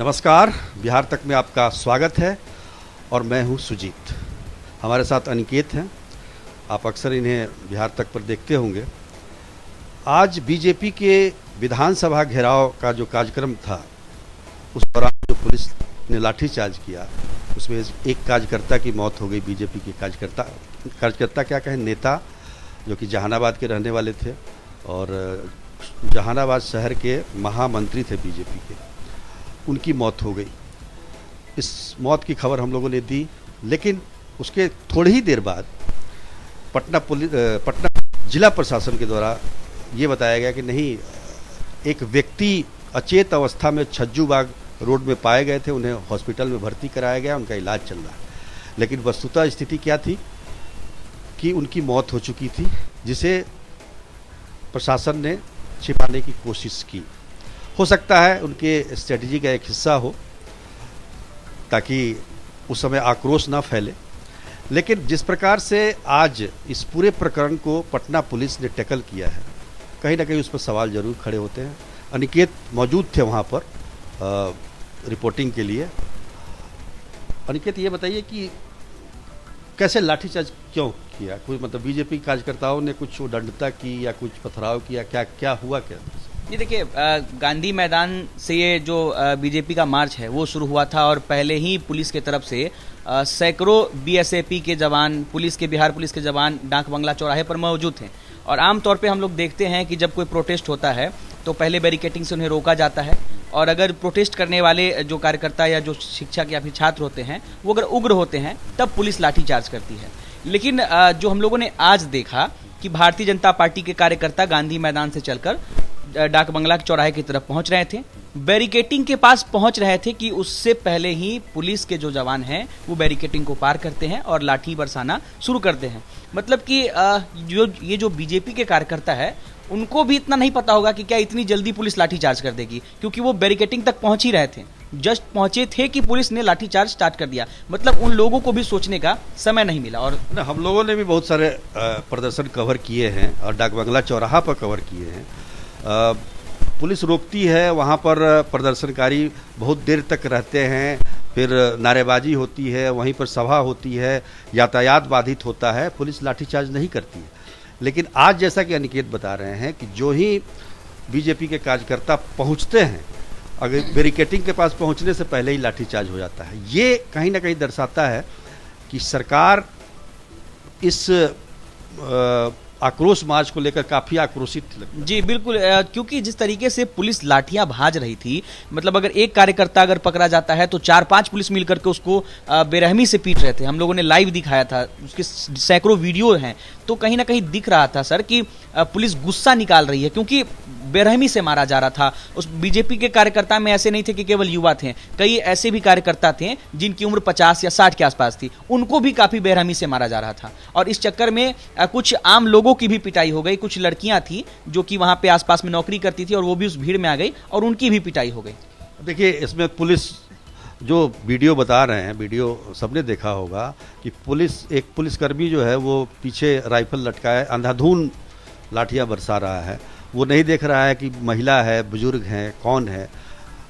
नमस्कार, बिहार तक में आपका स्वागत है और मैं हूं सुजीत। हमारे साथ अनिकेत हैं। आप अक्सर इन्हें बिहार तक पर देखते होंगे। आज बीजेपी के विधानसभा घेराव का जो कार्यक्रम था, उस दौरान जो पुलिस ने लाठीचार्ज किया, उसमें एक कार्यकर्ता की मौत हो गई। बीजेपी के कार्यकर्ता क्या कहें, नेता, जो कि जहानाबाद के रहने वाले थे और जहानाबाद शहर के महामंत्री थे बीजेपी के। उनकी मौत हो गई। इस मौत की खबर हम लोगों ने दी, लेकिन उसके थोड़ी ही देर बाद पटना जिला प्रशासन के द्वारा ये बताया गया कि नहीं, एक व्यक्ति अचेत अवस्था में छज्जूबाग रोड में पाए गए थे, उन्हें हॉस्पिटल में भर्ती कराया गया, उनका इलाज चल रहा है। लेकिन वस्तुतः स्थिति क्या थी कि उनकी मौत हो चुकी थी, जिसे प्रशासन ने छिपाने की कोशिश की। हो सकता है उनके स्ट्रेटजी का एक हिस्सा हो, ताकि उस समय आक्रोश ना फैले। लेकिन जिस प्रकार से आज इस पूरे प्रकरण को पटना पुलिस ने टैकल किया है, कहीं ना कहीं उस पर सवाल जरूर खड़े होते हैं। अनिकेत मौजूद थे वहाँ पर रिपोर्टिंग के लिए। अनिकेत, ये बताइए कि कैसे लाठीचार्ज क्यों किया? कोई मतलब बीजेपी कार्यकर्ताओं ने कुछ उद्दंडता की या कुछ पथराव किया? क्या हुआ क्या? ये देखिए, गांधी मैदान से ये जो बीजेपी का मार्च है वो शुरू हुआ था और पहले ही पुलिस के तरफ से सैकड़ों बीएसएफी के जवान, बिहार पुलिस के जवान डाक बंगला चौराहे पर मौजूद थे। और आमतौर पे हम लोग देखते हैं कि जब कोई प्रोटेस्ट होता है तो पहले बैरिकेटिंग से उन्हें रोका जाता है, और अगर प्रोटेस्ट करने वाले जो कार्यकर्ता या जो शिक्षक या फिर छात्र होते हैं वो अगर उग्र होते हैं तब पुलिस लाठीचार्ज करती है। लेकिन जो हम लोगों ने आज देखा कि भारतीय जनता पार्टी के कार्यकर्ता गांधी मैदान से चलकर डाक बंगला के चौराहे की तरफ पहुंच रहे थे, बैरिकेटिंग के पास पहुंच रहे थे कि उससे पहले ही पुलिस के जो जवान हैं वो बैरिकेटिंग को पार करते हैं और लाठी बरसाना शुरू करते हैं। मतलब कि ये जो बीजेपी के कार्यकर्ता है, उनको भी इतना नहीं पता होगा कि क्या इतनी जल्दी पुलिस लाठीचार्ज कर देगी, क्योंकि वो बैरिकेटिंग तक पहुंच ही रहे थे, जस्ट पहुंचे थे कि पुलिस ने लाठीचार्ज स्टार्ट कर दिया। मतलब उन लोगों को भी सोचने का समय नहीं मिला। और हम लोगों ने भी बहुत सारे प्रदर्शन कवर किए हैं और डाक बंगला चौराहा पर कवर किए हैं। पुलिस रोकती है, वहाँ पर प्रदर्शनकारी बहुत देर तक रहते हैं, फिर नारेबाजी होती है, वहीं पर सभा होती है, यातायात बाधित होता है, पुलिस लाठीचार्ज नहीं करती है। लेकिन आज जैसा कि अनिकेत बता रहे हैं कि जो ही बीजेपी के कार्यकर्ता पहुँचते हैं, अगर बैरिकेटिंग के पास पहुँचने से पहले ही लाठीचार्ज हो जाता है। ये कहीं ना कहीं दर्शाता है कि सरकार इस आक्रोश मार्च को लेकर काफी आक्रोशित थी। जी बिल्कुल, क्योंकि जिस तरीके से पुलिस लाठियां भाज रही थी, मतलब अगर एक कार्यकर्ता अगर पकड़ा जाता है तो 4-5 पुलिस मिलकर के उसको बेरहमी से पीट रहे थे। हम लोगों ने लाइव दिखाया था, उसके सैकड़ों वीडियो हैं। तो कहीं ना कहीं दिख रहा था सर कि पुलिस गुस्सा निकाल रही है, क्योंकि बेरहमी से मारा जा रहा था। उस बीजेपी के कार्यकर्ता में ऐसे नहीं थे कि केवल युवा थे, कई ऐसे भी कार्यकर्ता थे जिनकी उम्र 50 या 60 के आसपास थी, उनको भी काफी बेरहमी से मारा जा रहा था। और इस चक्कर में कुछ आम लोगों की भी पिटाई हो गई। कुछ लड़कियां थी जो कि वहां पे आसपास में नौकरी करती थी और वो भी उस भीड़ में आ गई और उनकी भी पिटाई हो गई। देखिए, इसमें पुलिस जो वीडियो बता रहे हैं, वीडियो सबने देखा होगा कि एक पुलिसकर्मी जो है वो पीछे राइफल लटकाए अंधाधुन लाठियां बरसा रहा है। वो नहीं देख रहा है कि महिला है, बुजुर्ग हैं, कौन है।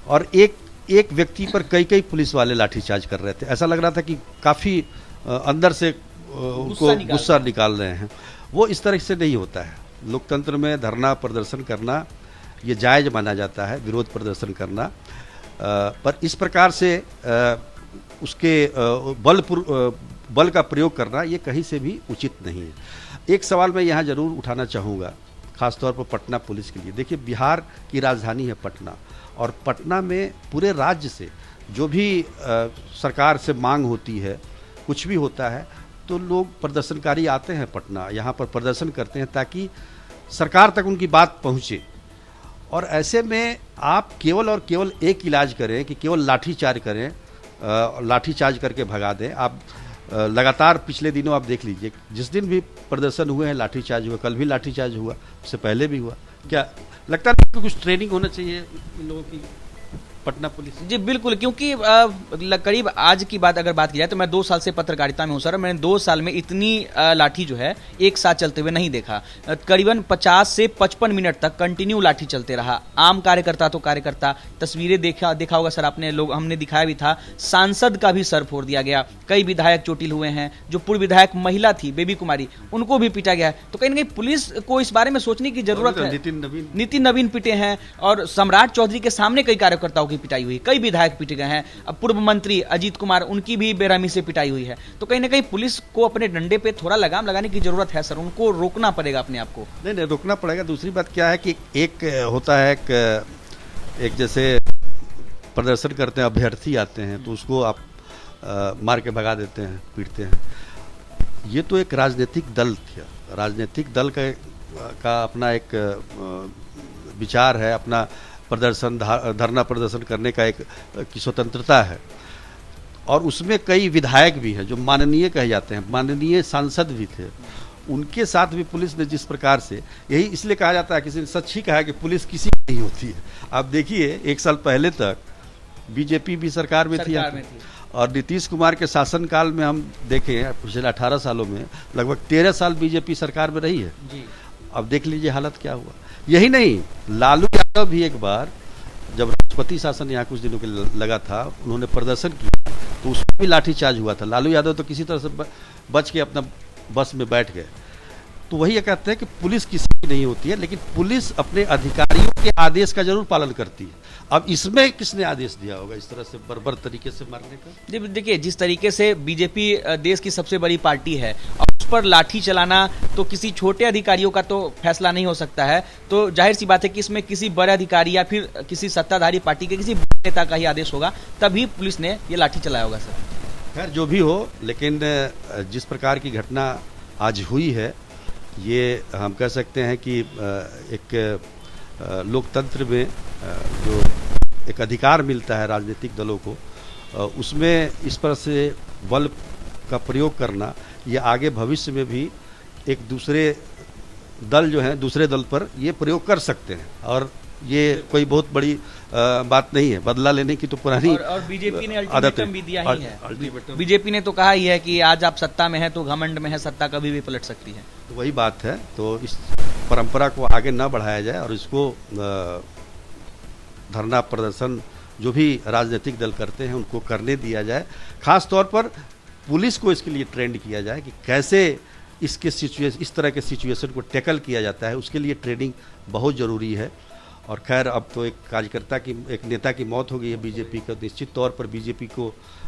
और एक व्यक्ति पर कई पुलिस वाले लाठीचार्ज कर रहे थे। ऐसा लग रहा था कि काफ़ी अंदर से उनको गुस्सा निकाल रहे हैं। वो इस तरह से नहीं होता है। लोकतंत्र में धरना प्रदर्शन करना ये जायज़ माना जाता है, विरोध प्रदर्शन करना, पर इस प्रकार से उसके बल का प्रयोग करना ये कहीं से भी उचित नहीं है। एक सवाल मैं यहाँ ज़रूर उठाना चाहूँगा, खासतौर पर पटना पुलिस के लिए। देखिए, बिहार की राजधानी है पटना, और पटना में पूरे राज्य से जो भी सरकार से मांग होती है, कुछ भी होता है, तो लोग प्रदर्शनकारी आते हैं पटना, यहाँ पर प्रदर्शन करते हैं ताकि सरकार तक उनकी बात पहुँचे। और ऐसे में आप केवल और केवल एक इलाज करें कि केवल लाठीचार्ज करें, लाठीचार्ज करके भगा दें। आप लगातार पिछले दिनों आप देख लीजिए, जिस दिन भी प्रदर्शन हुए हैं लाठीचार्ज हुआ, कल भी लाठीचार्ज हुआ, उससे पहले भी हुआ। क्या लगता है कि कुछ ट्रेनिंग होना चाहिए इन लोगों की? पटना पुलिस। जी बिल्कुल, क्योंकि करीब आज की बात अगर बात की जाए तो मैं 2 साल से पत्रकारिता में हूं सर, मैंने 2 साल में इतनी लाठी जो है एक साथ चलते हुए नहीं देखा। करीबन 50 से 55 मिनट तक कंटिन्यू लाठी चलते रहा। आम कार्यकर्ता तो कार्यकर्ता, तस्वीरें देखा होगा सर आपने, लोग हमने दिखाया भी था, सांसद का भी सर फोड़ दिया गया। कई विधायक चोटिल हुए हैं, जो पूर्व विधायक महिला थी बेबी कुमारी, उनको भी पीटा गया है। तो कहीं ना कहीं पुलिस को इस बारे में सोचने की जरूरत है। नितिन नवीन पिटे हैं और सम्राट चौधरी के सामने कई कार्यकर्ताओं की पिटाई हुई, कई विधायक पिटे गए हैं। अब पूर्व मंत्री अजीत कुमार, उनकी भी बेरहमी से पिटाई हुई है। तो कहीं ना कहीं पुलिस को अपने डंडे पे थोड़ा लगाम लगाने की जरूरत है सर, उनको रोकना पड़ेगा अपने आप को। नहीं रोकना पड़ेगा। दूसरी बात क्या है कि एक होता है एक जैसे प्रदर्शन करते हैं, अभ्यर्थी आते हैं तो उसको आप मार के भगा देते हैं, पीटते हैं। ये तो एक राजनीतिक दल था, राजनीतिक दल का अपना एक विचार है, अपना प्रदर्शन धरना प्रदर्शन करने का एक की स्वतंत्रता है। और उसमें कई विधायक भी हैं जो माननीय कहे जाते हैं, माननीय सांसद भी थे। उनके साथ भी पुलिस ने जिस प्रकार से, यही इसलिए कहा जाता है, किसी ने सच ही कहा है कि पुलिस किसी की नहीं होती है। आप देखिए 1 साल पहले तक बीजेपी भी सरकार में थी और नीतीश कुमार के शासनकाल में हम देखें पिछले 18 सालों में लगभग 13 साल बीजेपी सरकार में रही है जी। अब देख लीजिए हालत क्या हुआ। यही नहीं, लालू यादव भी एक बार जब राष्ट्रपति शासन यहाँ कुछ दिनों के लगा था, उन्होंने प्रदर्शन किया तो उसमें भी लाठीचार्ज हुआ था। लालू यादव तो किसी तरह से बच के अपना बस में बैठ गए। तो वही कहते हैं कि पुलिस किसी की नहीं होती है, लेकिन पुलिस अपने अधिकारियों के आदेश का जरूर पालन करती है। अब इसमें किसने आदेश दिया होगा इस तरह से बर्बर तरीके से मारने का? देखिए, जिस तरीके से बीजेपी देश की सबसे बड़ी पार्टी है और उस पर लाठी चलाना तो किसी छोटे अधिकारियों का तो फैसला नहीं हो सकता है। तो जाहिर सी बात है कि इसमें किसी बड़े अधिकारी या फिर किसी सत्ताधारी पार्टी के किसी बड़े नेता का ही आदेश होगा, तभी पुलिस ने ये लाठी चलाया होगा सर। खैर जो भी हो, लेकिन जिस प्रकार की घटना आज हुई है, ये हम कह सकते हैं कि एक लोकतंत्र में जो एक अधिकार मिलता है राजनीतिक दलों को, उसमें इस पर से बल का प्रयोग करना, ये आगे भविष्य में भी एक दूसरे दल जो हैं दूसरे दल पर ये प्रयोग कर सकते हैं। और ये कोई बहुत बड़ी बात नहीं है, बदला लेने की तो पुरानी और बीजेपी ने अल्टीमेटम भी दिया ही है। बीजेपी ने तो कहा ही है कि आज आप सत्ता में हैं तो घमंड में है, सत्ता कभी भी पलट सकती है। तो वही बात है, तो इस परंपरा को आगे न बढ़ाया जाए और इसको धरना प्रदर्शन जो भी राजनीतिक दल करते हैं उनको करने दिया जाए। खास तौर पर पुलिस को इसके लिए ट्रेंड किया जाए कि कैसे इस तरह के सिचुएशन को टैकल किया जाता है, उसके लिए ट्रेनिंग बहुत ज़रूरी है। और खैर अब तो एक कार्यकर्ता की, एक नेता की मौत हो गई है बीजेपी का। निश्चित तौर पर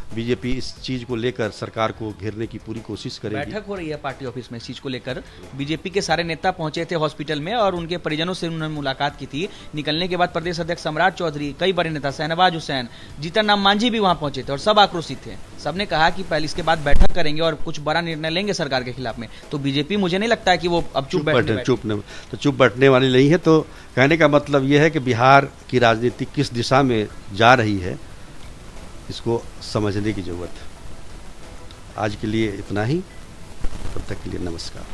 बीजेपी इस चीज़ को लेकर सरकार को घेरने की पूरी कोशिश करेगी। बैठक हो रही है पार्टी ऑफिस में इस चीज़ को लेकर। बीजेपी के सारे नेता पहुंचे थे हॉस्पिटल में और उनके परिजनों से उन्होंने मुलाकात की थी। निकलने के बाद प्रदेश अध्यक्ष सम्राट चौधरी, कई बड़े नेता शहनवाज हुसैन, जीतन राम मांझी भी वहां पहुंचे थे और सब आक्रोशित थे। सबने कहा कि पहले इसके बाद बैठक करेंगे और कुछ बड़ा निर्णय लेंगे सरकार के खिलाफ में। तो बीजेपी, मुझे नहीं लगता है कि वो अब चुप बैठने वाली नहीं है। तो कहने का मतलब यह है कि बिहार की राजनीति किस दिशा में जा रही है, इसको समझने की जरूरत है। आज के लिए इतना ही, तब तक के लिए नमस्कार।